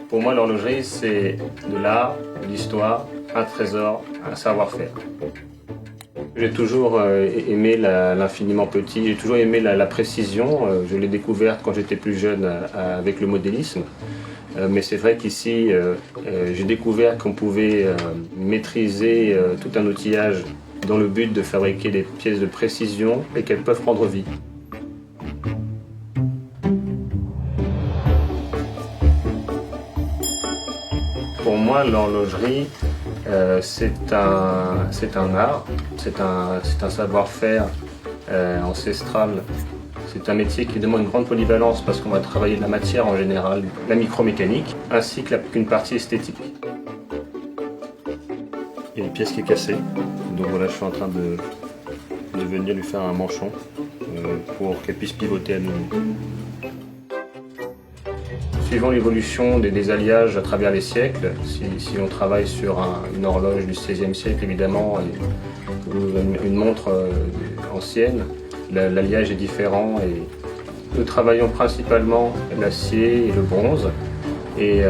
Pour moi, l'horlogerie, c'est de l'art, de l'histoire, un trésor, un savoir-faire. J'ai toujours aimé l'infiniment petit, j'ai toujours aimé la précision. Je l'ai découverte quand j'étais plus jeune avec le modélisme. Mais c'est vrai qu'ici, j'ai découvert qu'on pouvait maîtriser tout un outillage dans le but de fabriquer des pièces de précision et qu'elles peuvent prendre vie. Pour moi, l'horlogerie, c'est un art, c'est un savoir-faire ancestral. C'est un métier qui demande une grande polyvalence parce qu'on va travailler de la matière en général, la micromécanique, ainsi qu'une partie esthétique. Il y a une pièce qui est cassée, donc voilà, je suis en train de venir lui faire un manchon pour qu'elle puisse pivoter à nouveau. Suivant l'évolution des alliages à travers les siècles, si on travaille sur une horloge du XVIe siècle évidemment, ou une montre ancienne, l'alliage est différent et nous travaillons principalement l'acier et le bronze et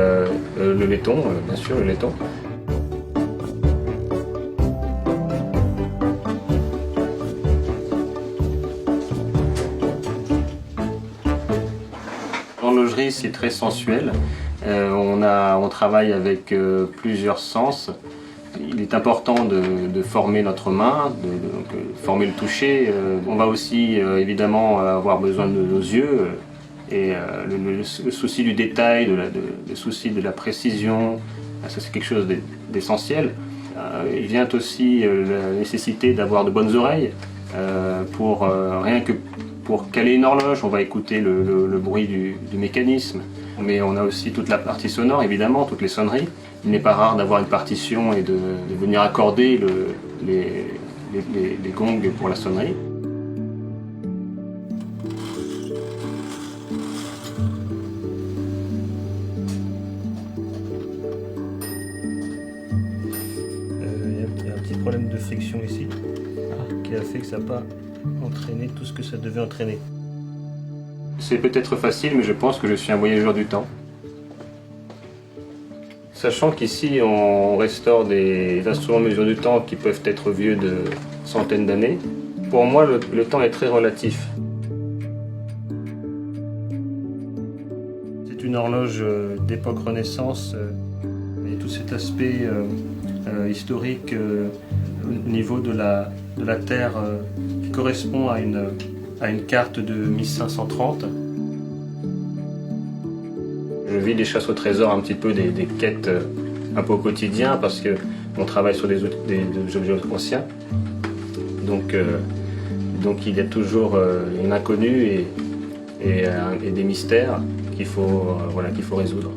le laiton, bien sûr le laiton. L'horlogerie, c'est très sensuel. On travaille avec plusieurs sens. Il est important de former notre main, de former le toucher. On va aussi évidemment avoir besoin de nos yeux et le souci du détail, le souci de la précision, ça c'est quelque chose d'essentiel. Il vient aussi la nécessité d'avoir de bonnes oreilles rien que pour caler une horloge, on va écouter le bruit du mécanisme. Mais on a aussi toute la partie sonore, évidemment, toutes les sonneries. Il n'est pas rare d'avoir une partition et de venir accorder les gongs pour la sonnerie. Il y a un petit problème de friction ici, qui a fait que ça n'a pas entraîné tout ce que ça devait entraîner. C'est peut-être facile, mais je pense que je suis un voyageur du temps. Sachant qu'ici, on restaure des instruments de mesure du temps qui peuvent être vieux de centaines d'années, pour moi, le temps est très relatif. C'est une horloge d'époque Renaissance, et tout cet aspect historique au niveau de la Terre qui correspond à une carte de 1530. Je vis des chasses au trésor un petit peu, des quêtes un peu au quotidien parce qu'on travaille sur des objets anciens. Donc il y a toujours une inconnue et des mystères qu'il faut résoudre.